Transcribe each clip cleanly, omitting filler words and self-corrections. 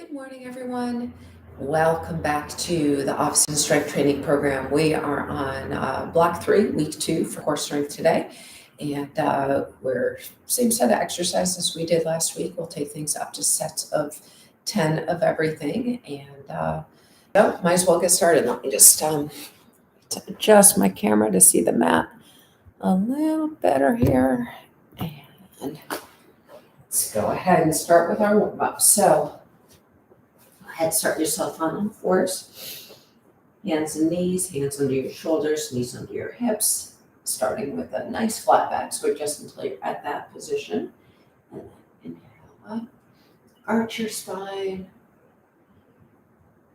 Good morning, everyone. Welcome back to the Office and Strength Training Program. We are on Block 3, Week 2 for core strength today. And we're same set of exercises we did last week. We'll take things up to sets of 10 of everything. And might as well get started. Let me just adjust my camera to see the mat a little better here. And let's go ahead and start with our warm-up. So go ahead, start yourself on all fours. Hands and knees, hands under your shoulders, knees under your hips. Starting with a nice flat back, so just until you're at that position. And then inhale up, arch your spine.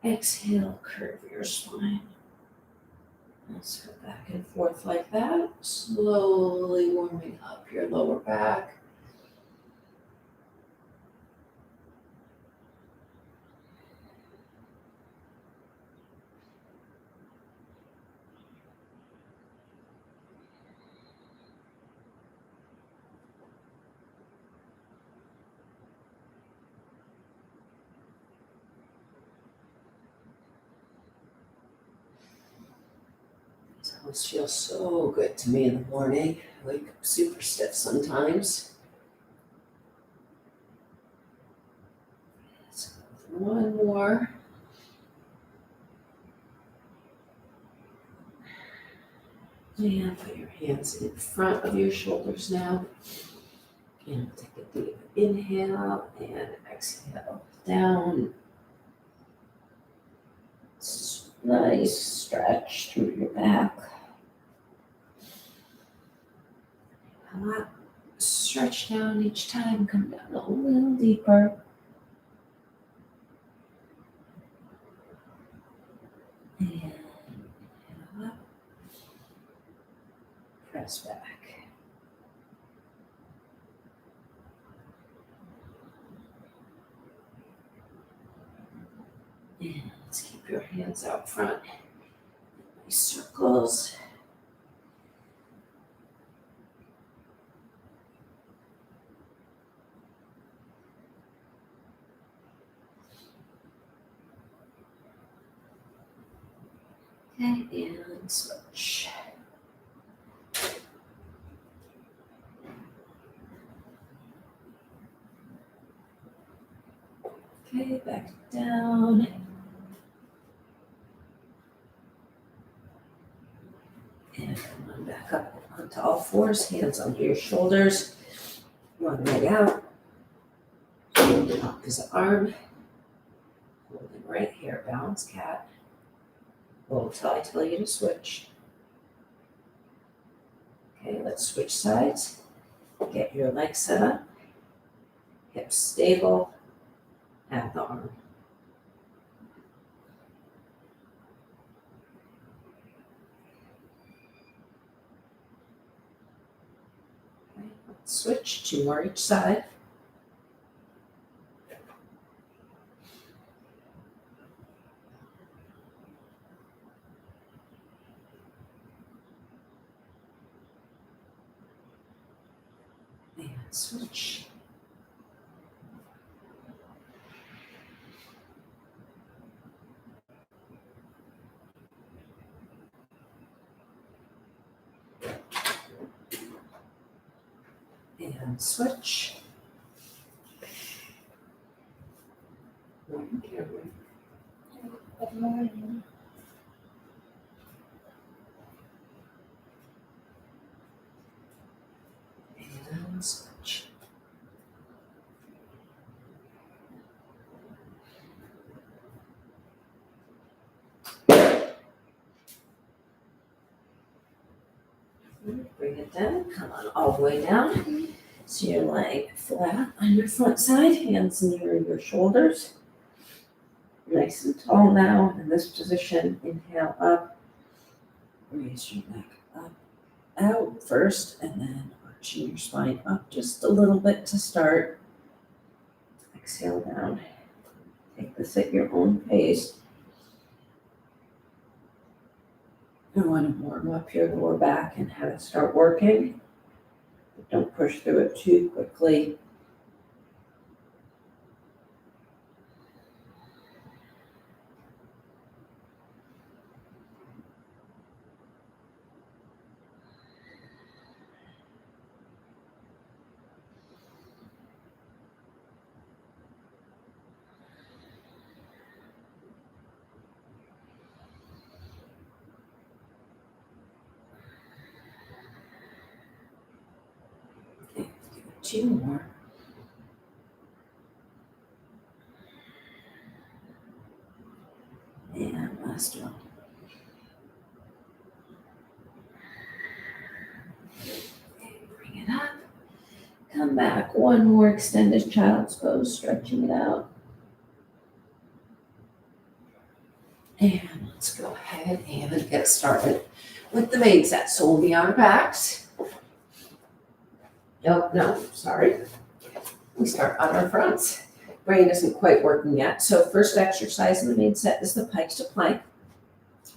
Exhale, curve your spine. Let's go back and forth like that, slowly warming up your lower back. Always feels so good to me in the morning. I wake up super stiff sometimes. Let's go with one more. And put your hands in front of your shoulders now. And take a deep inhale and exhale down. Nice stretch through your back. Stretch down each time, come down a little deeper. And up. Press back. And let's keep your hands out front. Nice circles. Okay, and switch. Okay, back down. And come on back up onto all fours, hands under your shoulders. One leg out. Opposite arm. Holding right here, balance cat. Hold till I tell you to switch. Okay, let's switch sides. Get your legs set up. Hips stable. At the arm. Okay, let's switch, 2 more each side. And switch. And switch. Morning, Cameron. Good morning. And switch. Bring it down, come on all the way down. So you're lying flat on your front side, hands near your shoulders. Nice and tall now in this position. Inhale up, raise your neck up, out first, and then arching your spine up just a little bit to start. Exhale down. Take this at your own pace. You want to warm up your lower back and have it start working. But don't push through it too quickly. 2 more. And last one. And bring it up. Come back. One more extended child's pose, stretching it out. And let's go ahead and get started with the main set. So we'll be on our backs. Oh, no, sorry. We start on our fronts. Brain isn't quite working yet. So first exercise in the main set is the pike to plank.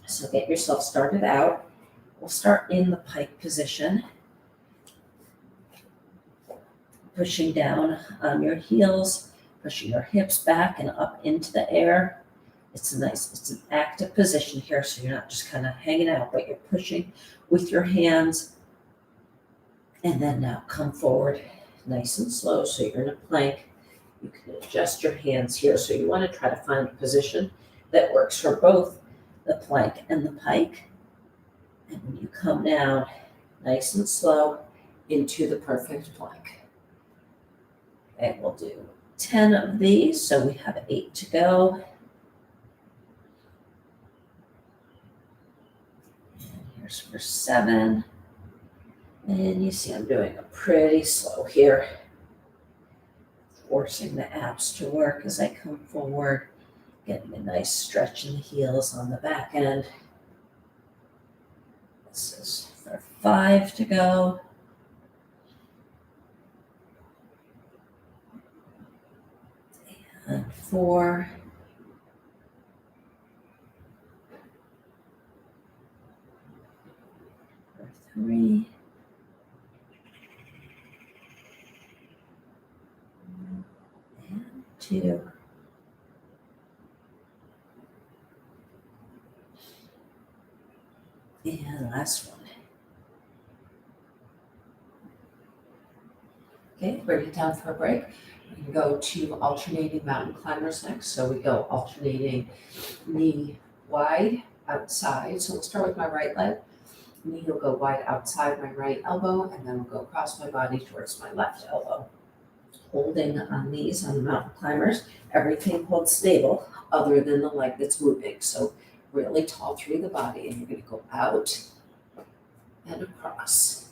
So get yourself started out. We'll start in the pike position. Pushing down on your heels, pushing your hips back and up into the air. It's an active position here, so you're not just kind of hanging out, but you're pushing with your hands. And then now come forward nice and slow. So you're in a plank. You can adjust your hands here. So you want to try to find a position that works for both the plank and the pike. And when you come down nice and slow into the perfect plank. Okay, we'll do 10 of these. So we have 8 to go. Here's for 7. And you see I'm doing it pretty slow here. Forcing the abs to work as I come forward. Getting a nice stretch in the heels on the back end. This is for 5 to go. And 4. For 3. And 2. And last one. Okay, bring it down for a break. We can go to alternating mountain climbers next. So we go alternating knee wide outside. So we'll start with my right leg. Knee will go wide outside my right elbow, and then we'll go across my body towards my left elbow. Holding on these on the mountain climbers, everything holds stable other than the leg that's moving. So really tall through the body, and you're going to go out and across.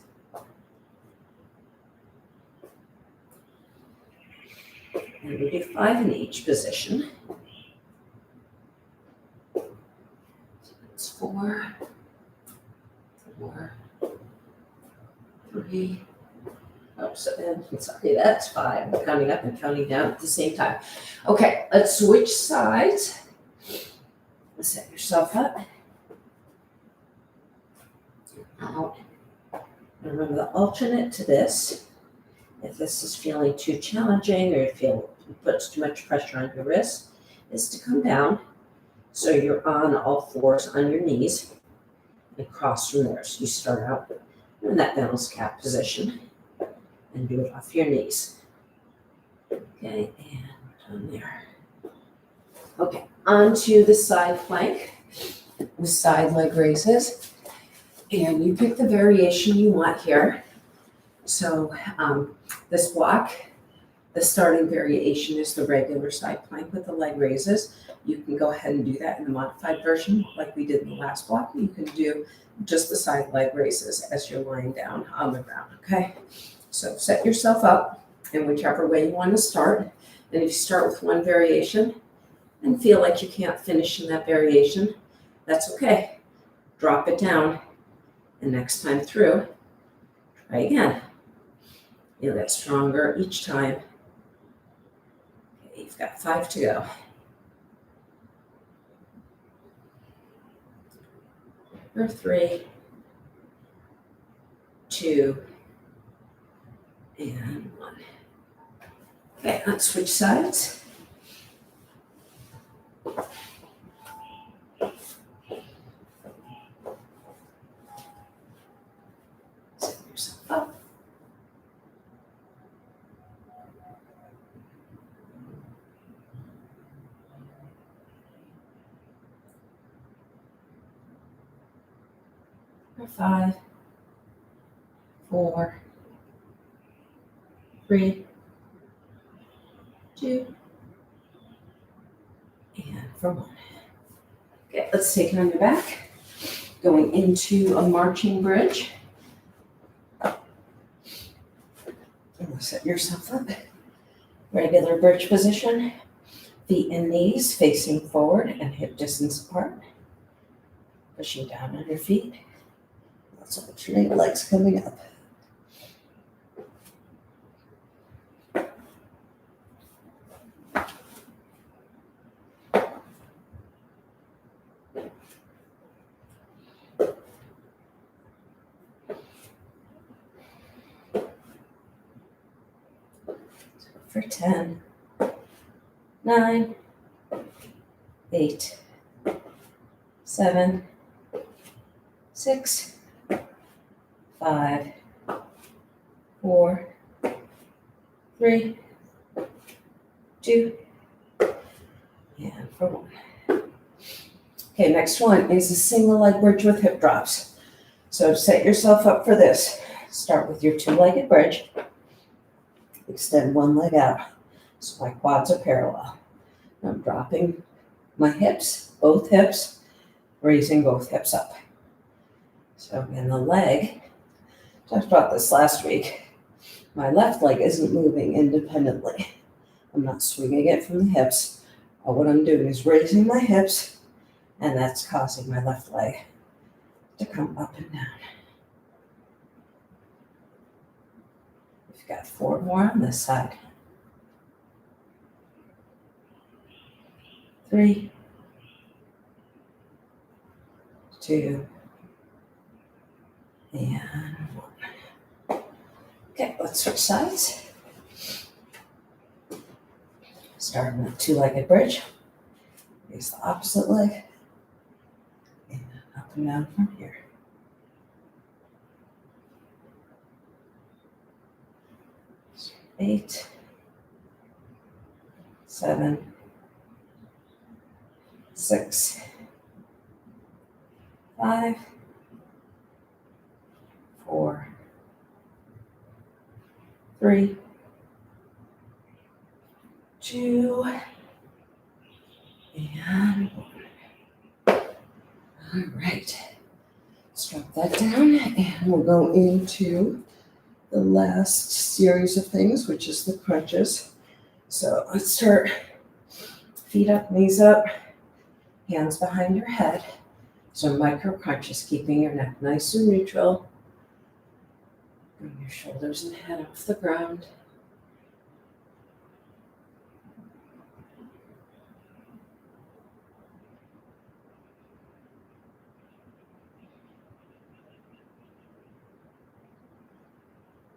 And we do 5 in each position. So it's 4, 4, 3. Oh, sorry, that's 5. I'm counting up and counting down at the same time. Okay, let's switch sides. Set yourself up. Out. And remember the alternate to this, if this is feeling too challenging or you feel it puts too much pressure on your wrist, is to come down so you're on all fours on your knees and cross from there. So you start out in that balanced cat position and do it off your knees. Okay, and we're done there. Okay, onto the side plank with side leg raises. And you pick the variation you want here. So this block, the starting variation is the regular side plank with the leg raises. You can go ahead and do that in the modified version like we did in the last block. You can do just the side leg raises as you're lying down on the ground, okay? So set yourself up in whichever way you want to start. And if you start with one variation and feel like you can't finish in that variation, that's okay. Drop it down, and next time through, try again. You'll get stronger each time. Okay, you've got 5 to go. For 3, 2, and 1. Okay, let's switch sides. Set yourself up. For 5, 4, 3, 2, and for 1. Okay, let's take it on your back. Going into a marching bridge. And set yourself up. Regular bridge position. Feet and knees facing forward and hip distance apart. Pushing down on your feet. Let's alternate legs coming up. For 10, 9, 8, 7, 6, 5, 4, 3, 2, and for 1. Okay, next one is a single leg bridge with hip drops. So set yourself up for this. Start with your two-legged bridge. Extend one leg out so my quads are parallel. I'm dropping my hips, both hips, raising both hips up. So in the leg, talked about this last week, my left leg isn't moving independently. I'm not swinging it from the hips. What I'm doing is raising my hips, and that's causing my left leg to come up and down. We've got 4 more on this side. 3, 2, and 1. Okay, let's switch sides. Starting with two-legged bridge. Raise the opposite leg. And up and down from here. 8, 7, 6, 5, 4, 3, 2, and 1. All right. Let's drop that down and we'll go into the last series of things, which is the crunches. So let's start feet up, knees up, hands behind your head. So micro crunches, keeping your neck nice and neutral. Bring your shoulders and head off the ground.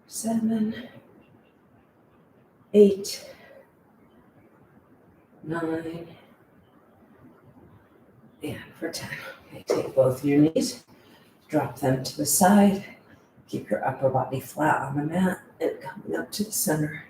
Seven, 8, 9, and for 10. Okay, take both your knees, drop them to the side, keep your upper body flat on the mat, and coming up to the center.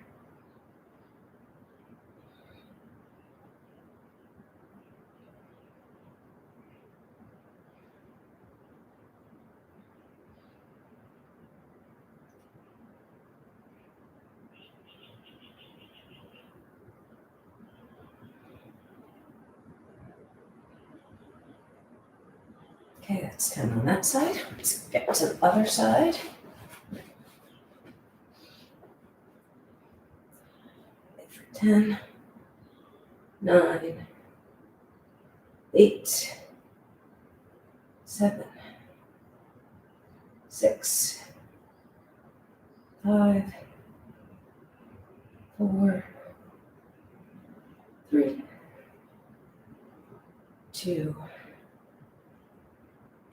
Okay, that's 10 on that side. Let's get to the other side. For 10, 9, 8, 7, 6, 5, 4, 3, 2,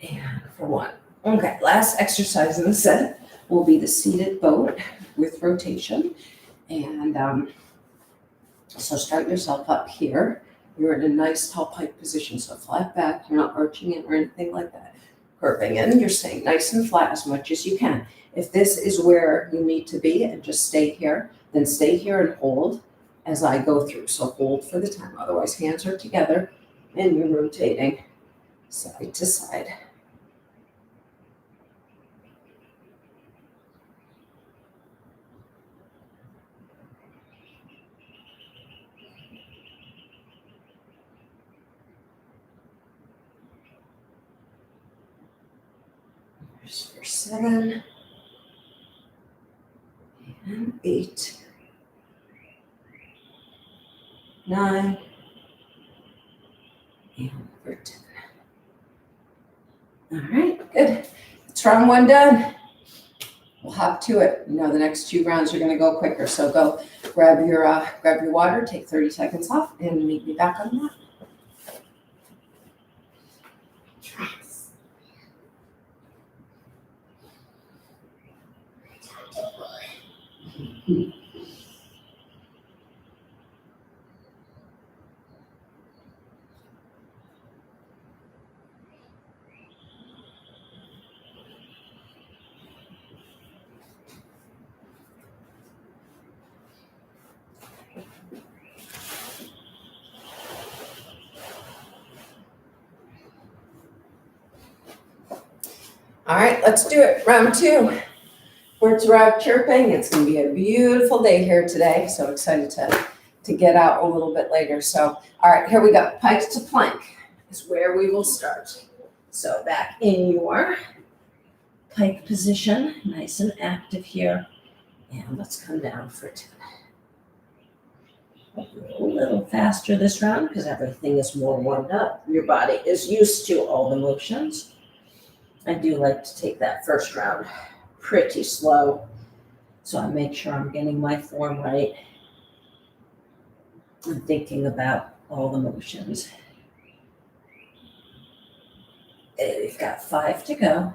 and for 1. Okay, last exercise in the set will be the seated boat with rotation. And so start yourself up here. You're in a nice tall pike position, so flat back. You're not arching in or anything like that. Curving in, you're staying nice and flat as much as you can. If this is where you need to be and just stay here, then stay here and hold as I go through. So hold for the time. Otherwise, hands are together and you're rotating side to side. 7 and 8, 9, and for 10. All right, good. It's round 1 done. We'll hop to it. You know, the next 2 rounds are going to go quicker. So go grab your water, take 30 seconds off, and meet me back on that. All right, let's do it. Round 2. Birds are out chirping. It's going to be a beautiful day here today. So excited to get out a little bit later. So, all right, here we go. Pike to plank is where we will start. So back in your pike position, nice and active here. And let's come down for 10. A little faster this round because everything is more warmed up. Your body is used to all the motions. I do like to take that first round pretty slow, so I make sure I'm getting my form right and thinking about all the motions. Okay, we've got 5 to go.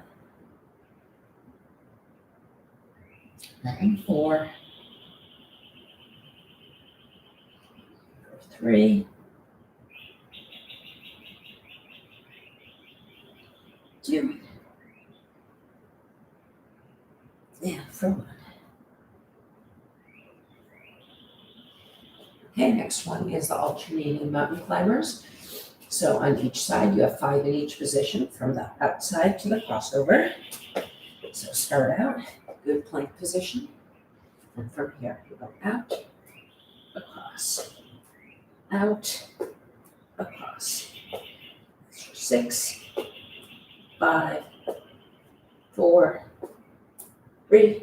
And 4, 3, 2, and for 1. Okay, next one is the alternating mountain climbers. So on each side, you have 5 in each position from the outside to the crossover. So start out, good plank position. And from here, you go out, across, out, across. 6, 5, 4, 3,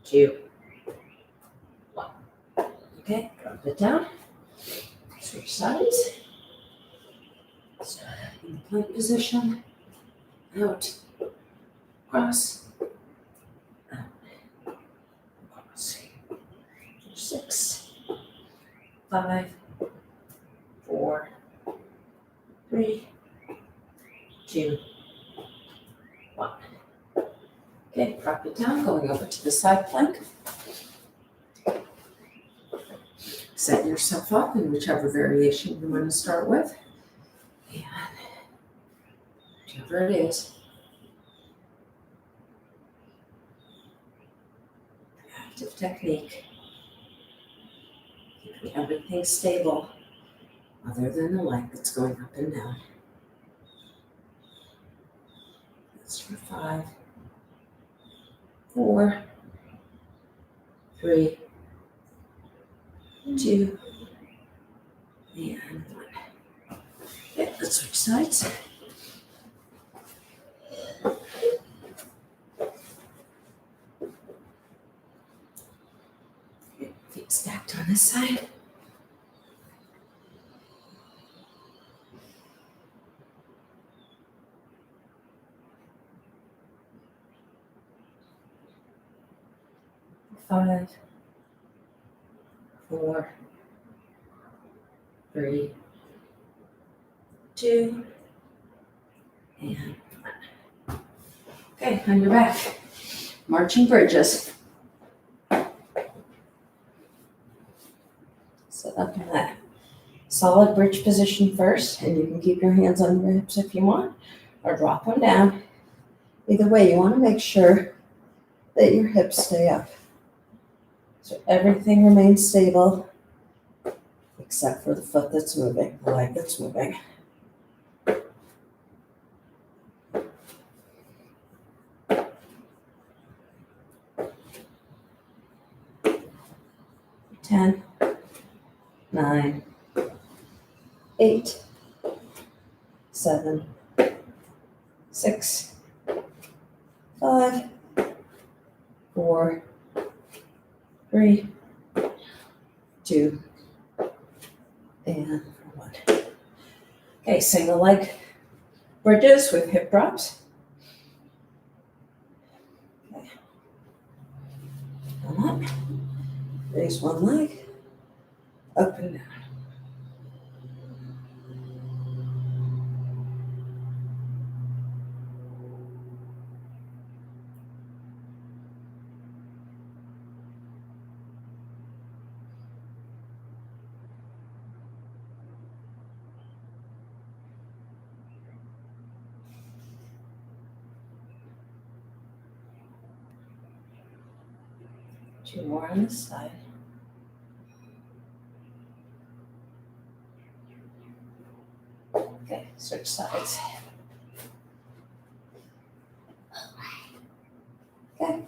2, 1. Okay, drop it down. Switch sides. Start out in the plank position. Out, cross, out, cross. 6, 5, 4, 3, 2, 1. Okay, drop it down, going over to the side plank. Set yourself up in whichever variation you want to start with. And whichever it is. Active technique. Keeping everything stable other than the leg that's going up and down. That's for 5, 4, 3, 2, and 1. Okay, let's switch sides. Okay, feet stacked on this side. Five, 4, 3, 2, and 1. Okay, on your back. Marching bridges. Set up in that solid bridge position first, and you can keep your hands on your hips if you want, or drop them down. Either way, you want to make sure that your hips stay up. So everything remains stable, except for the foot that's moving, the leg that's moving. Ten, 9, 8, 7, 6, 5, 4, 3, 2, and 1. Okay, single leg bridges with hip drops. Okay. Come up. Raise one leg. Up and down. Two more on this side. Okay, switch sides. Okay,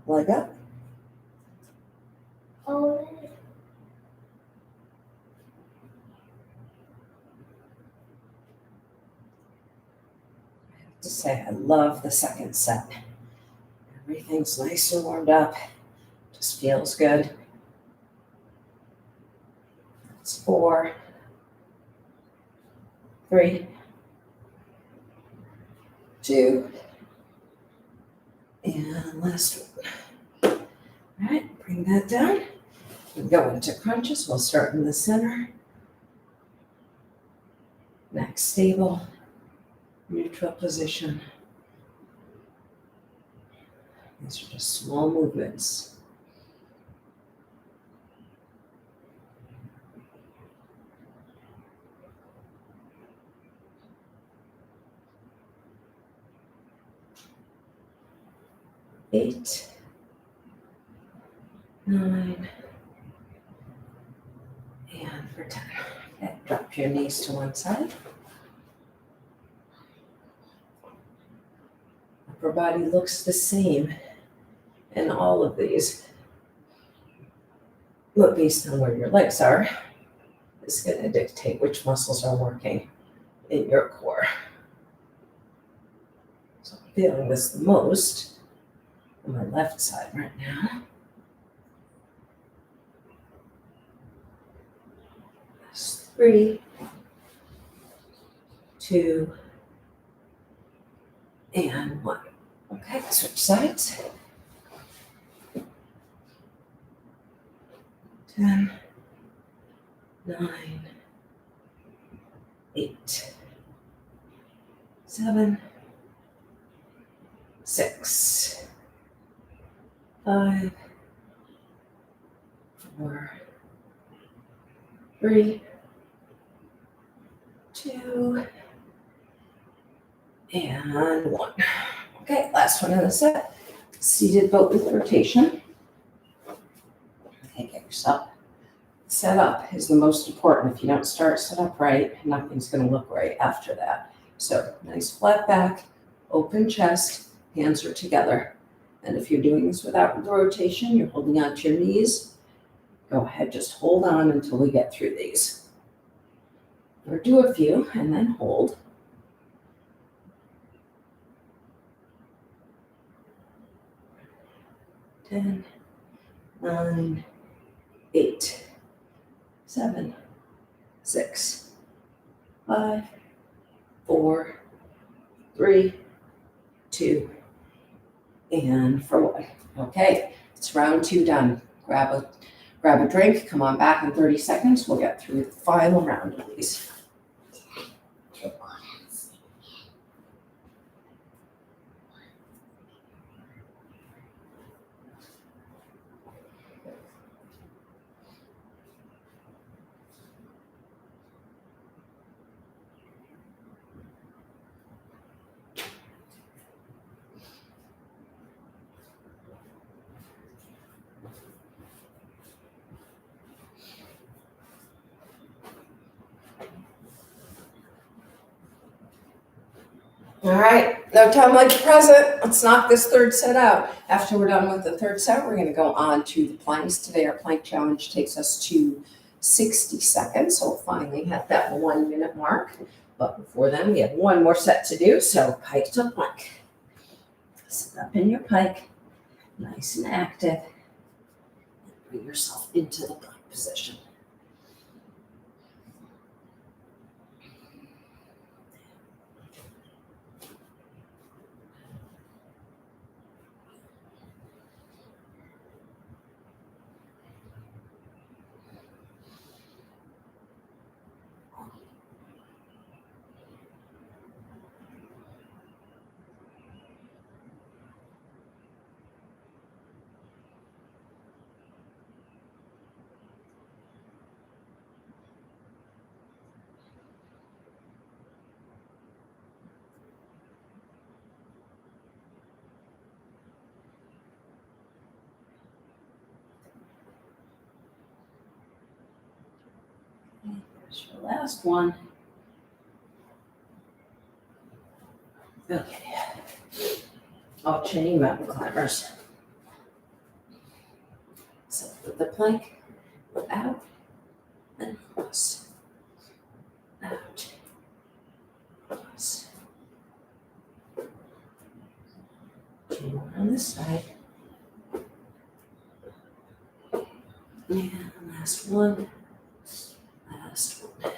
leg up. Oh, To say I love the second set. Everything's nice and warmed up. Just feels good. That's 4, 3, 2, and last one. All right, bring that down. We go into crunches. We'll start in the center. Neck stable, neutral position. These are just small movements. Eight, 9, and for 10. Okay, drop your knees to one side. Upper body looks the same in all of these. But based on where your legs are, it's going to dictate which muscles are working in your core. So I'm feeling this the most on my left side right now. That's 3, 2, and 1. Okay, switch sides. 10, 9, 8, 7, 6, 5, 4, 3, 2, and 1. Okay, last one in the set. Seated boat with rotation. Okay, get yourself set up is the most important. If you don't start set up right, nothing's going to look right after that. So nice flat back, open chest, hands are together. And if you're doing this without the rotation, you're holding onto your knees. Go ahead, just hold on until we get through these. Or do a few and then hold. Ten, 9, 8, 7, 6, 5, 4, 3, 2, and for 1. Okay, it's round 2 done. Grab a drink, come on back in 30 seconds. We'll get through the final round of these. All right, no time like the present. Let's knock this third set out. After we're done with the third set, we're going to go on to the planks. Today, our plank challenge takes us to 60 seconds. So we'll finally hit that 1 minute mark. But before then, we have one more set to do. So pike to plank. Sit up in your pike, nice and active. Bring yourself into the plank position. Here's your last one. Okay. All chain mountain climbers. So with the plank, out and cross. Out. Cross. Chain one on this side. And last one. Last one.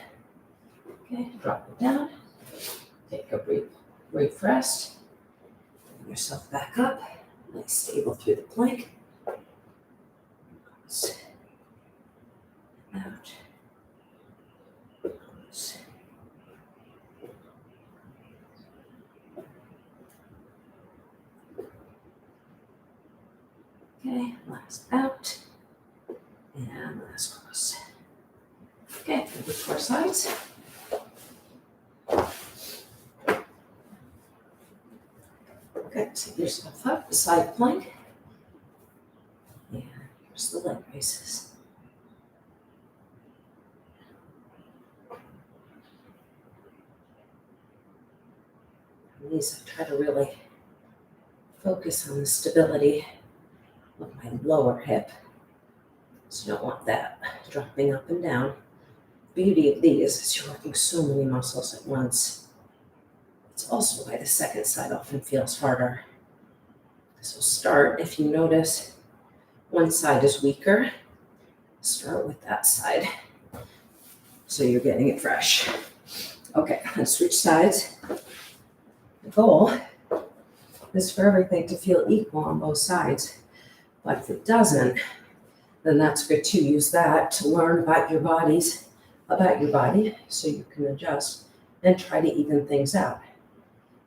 Okay, drop it down. Take a brief rest. Bring yourself back up. Nice stable through the plank. Cross. Out. Cross. Okay, last out. And last cross. Okay, do the 4 sides. Okay, set yourself up, side plank. And here's the leg raises. On these, I try to really focus on the stability of my lower hip. So you don't want that dropping up and down. Beauty of these is you're working so many muscles at once. It's also why the second side often feels harder. So start, if you notice one side is weaker, start with that side. So you're getting it fresh. Okay, let's switch sides. The goal is for everything to feel equal on both sides. But if it doesn't, then that's good too. Use that to learn about your body so you can adjust and try to even things out.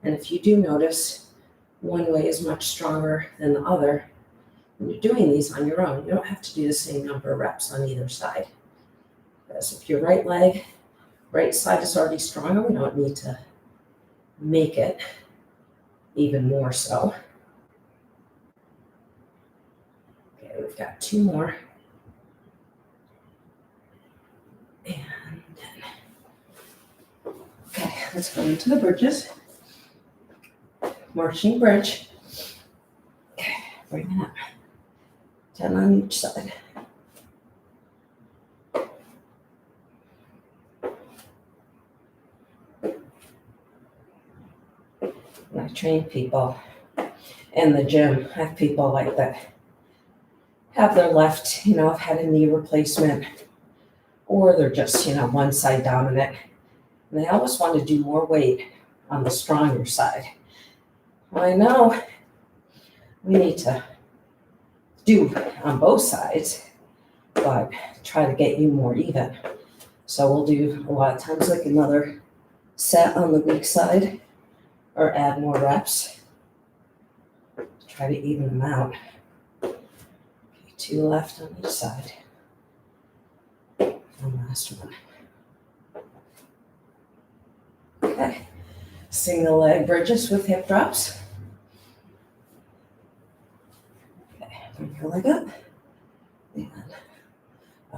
And if you do notice one way is much stronger than the other, when you're doing these on your own, you don't have to do the same number of reps on either side. Because if your right side is already stronger, we don't need to make it even more so. Okay, we've got 2 more. And 10. Okay, let's go into the bridges. Marching bridge. Okay, bring it up. 10 on each side. And I train people in the gym. I have people like that have their left, have had a knee replacement, or they're just, one side dominant. And they always want to do more weight on the stronger side. Well, I know we need to do on both sides, but try to get you more even. So we'll do a lot of times like another set on the weak side or add more reps. Try to even them out. Okay, 2 left on each side. And last one. Okay, single leg bridges with hip drops. Okay, bring your leg up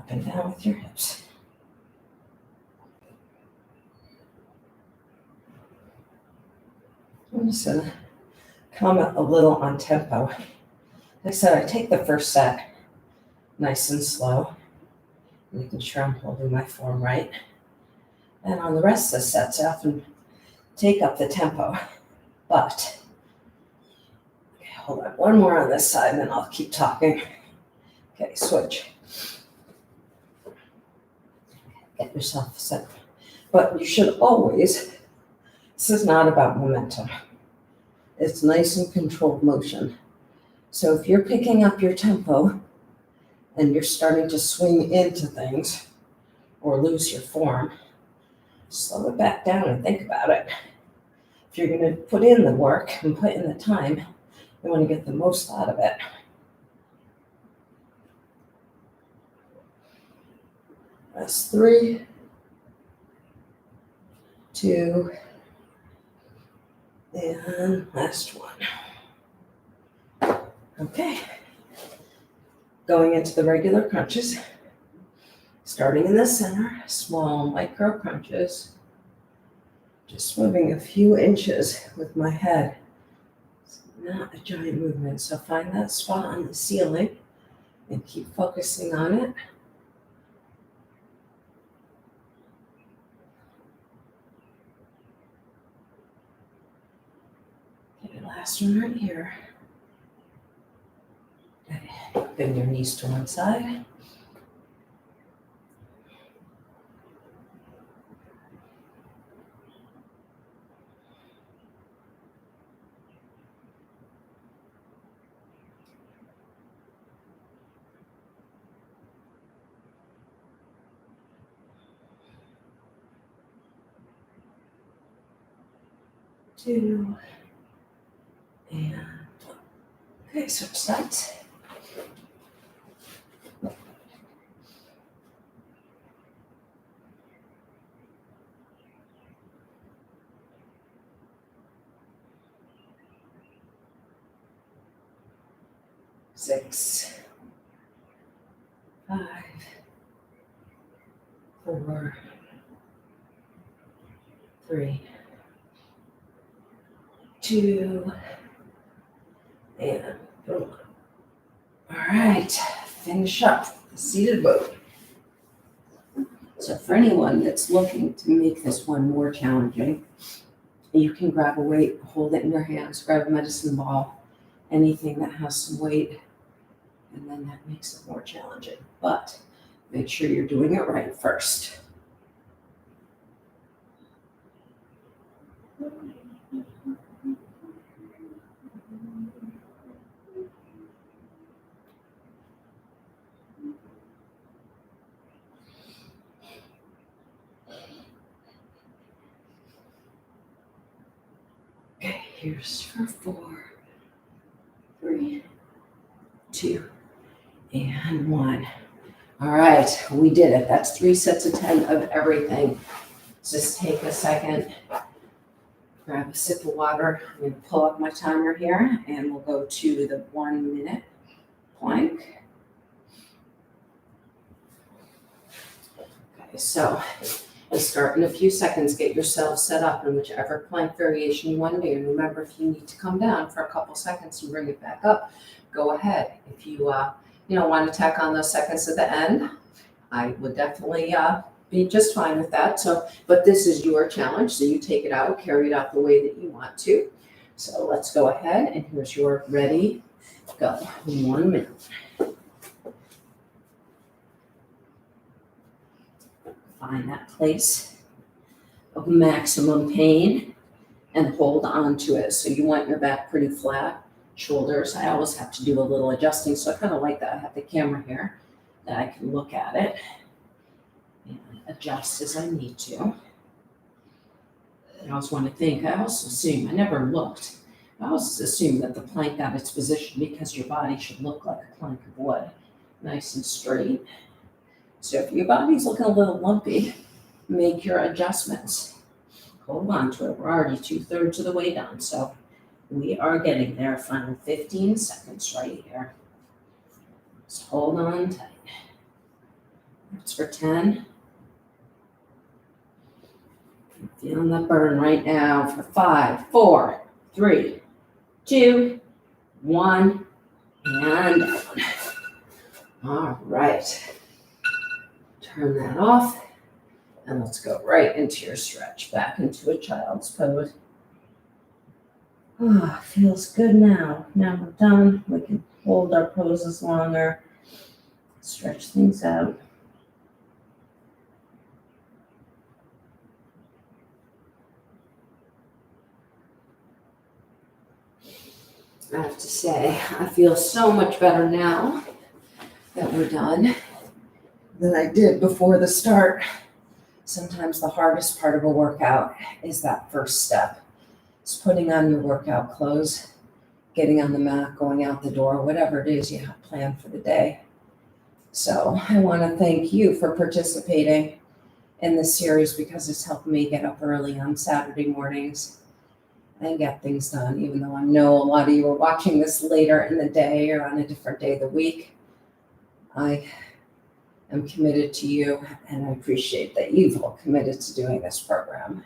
and down with your hips. I'm just gonna comment a little on tempo. Like I said, I take the first set nice and slow, making sure I'm holding my form right. And on the rest of the sets, I often take up the tempo, but hold on. One more on this side, then I'll keep talking. Okay, switch. Get yourself set. But you should always, this is not about momentum. It's nice and controlled motion. So if you're picking up your tempo and you're starting to swing into things or lose your form, slow it back down and think about it. If you're going to put in the work and put in the time, you want to get the most out of it. That's 3, 2, and last one. Okay. Going into the regular crunches. Starting in the center, small micro crunches. Just moving a few inches with my head. It's not a giant movement, so find that spot on the ceiling and keep focusing on it. Okay, last one right here. Okay, bend your knees to one side. Two, and okay, switch sides. Six, 5, 4, 3, 2, and boom. All right, finish up the seated boat. So for anyone that's looking to make this one more challenging, you can grab a weight, hold it in your hands, grab a medicine ball, anything that has some weight, and then that makes it more challenging. But make sure you're doing it right first. Okay, here's for 4, 3, 2, and 1. All right, we did it. That's 3 sets of 10 of everything. Just take a second, grab a sip of water. I'm going to pull up my timer here, and we'll go to the 1 minute plank. Okay, so we'll start in a few seconds. Get yourself set up in whichever plank variation you want to do. And remember, if you need to come down for a couple seconds and bring it back up, go ahead. If you want to tack on those seconds at the end, I would definitely be just fine with that. So, but this is your challenge, so you take it out, carry it out the way that you want to. So let's go ahead, and here's your ready, go. 1 minute. Find that place of maximum pain and hold on to it. So you want your back pretty flat, shoulders. I always have to do a little adjusting, so I kind of like that. I have the camera here that I can look at it and adjust as I need to. I always want to think, I also assume, I never looked. I always assume that the plank got its position because your body should look like a plank of wood, nice and straight. So if your body's looking a little lumpy, make your adjustments. Hold on to it. We're already 2/3 of the way done, so we are getting there. Final 15 seconds right here. Just hold on tight. That's for 10. I'm feeling the burn right now for 5, 4, 3, 2, 1, and down. All right. Turn that off, and let's go right into your stretch, back into a child's pose. Feels good now. Now we're done. We can hold our poses longer, stretch things out. I have to say, I feel so much better now that we're done than I did before the start. Sometimes the hardest part of a workout is that first step. It's putting on your workout clothes, getting on the mat, going out the door, whatever it is you have planned for the day. So I want to thank you for participating in this series because it's helped me get up early on Saturday mornings and get things done, even though I know a lot of you are watching this later in the day or on a different day of the week. I am committed to you, and I appreciate that you've all committed to doing this program.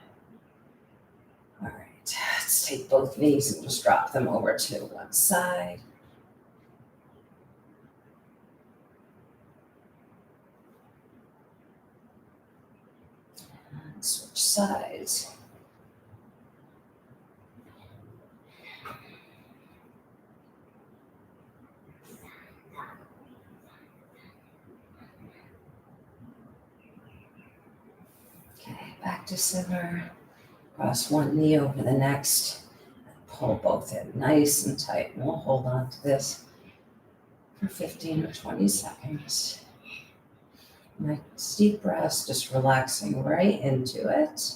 All right, let's take both knees and just drop them over to one side. And switch sides. Okay, back to center. Cross one knee over the next. Pull both in nice and tight. And we'll hold on to this for 15 or 20 seconds. Nice deep breaths, just relaxing right into it.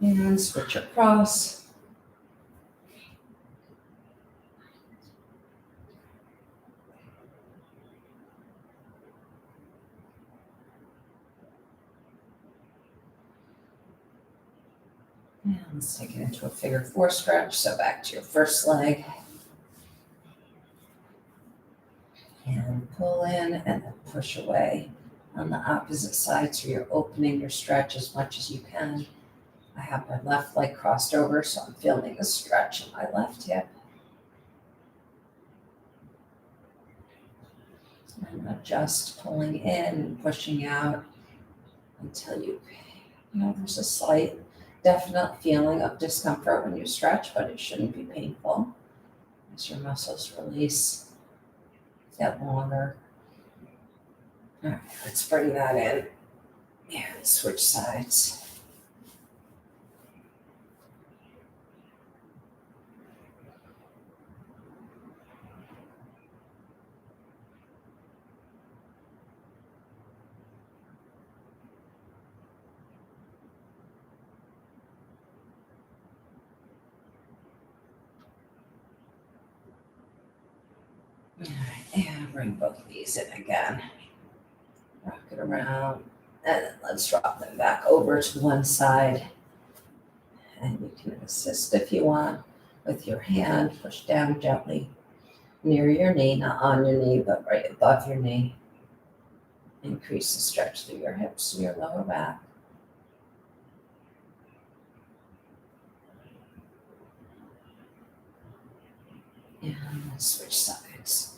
And switch across. And let's take it into a figure four stretch. So back to your first leg. And pull in and then push away on the opposite side. So you're opening your stretch as much as you can. I have my left leg crossed over, so I'm feeling a stretch in my left hip. And adjust, pulling in and pushing out until there's a slight, definite feeling of discomfort when you stretch, but it shouldn't be painful as your muscles release, get longer. All right, let's bring that in and switch sides. All right, and bring both knees in again. Rock it around, and then let's drop them back over to one side. And you can assist if you want with your hand. Push down gently near your knee, not on your knee, but right above your knee. Increase the stretch through your hips and your lower back. And let's switch sides.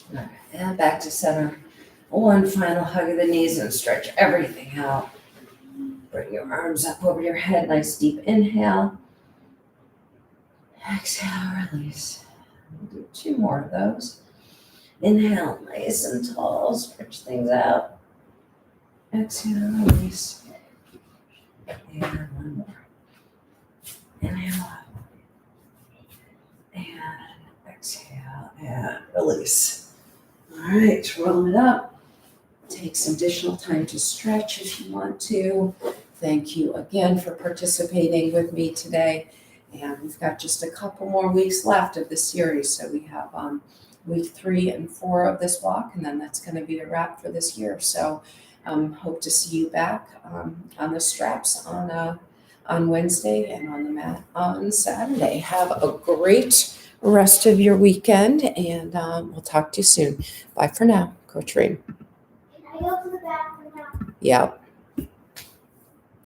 All right, and back to center. One final hug of the knees and stretch everything out. Bring your arms up over your head. Nice deep inhale. Exhale, release. We'll do two more of those. Inhale, nice and tall. Stretch things out. Exhale, release. And one more. Inhale up. And exhale and release. All right, roll it up. Take some additional time to stretch if you want to. Thank you again for participating with me today. And we've got just a couple more weeks left of this series. So we have week 3 and 4 of this walk, and then that's going to be a wrap for this year. So hope to see you back on the straps on Wednesday and on the mat on Saturday. Have a great rest of your weekend, and we'll talk to you soon. Bye for now, Coach Reem. Can I go to the bathroom now? Yep.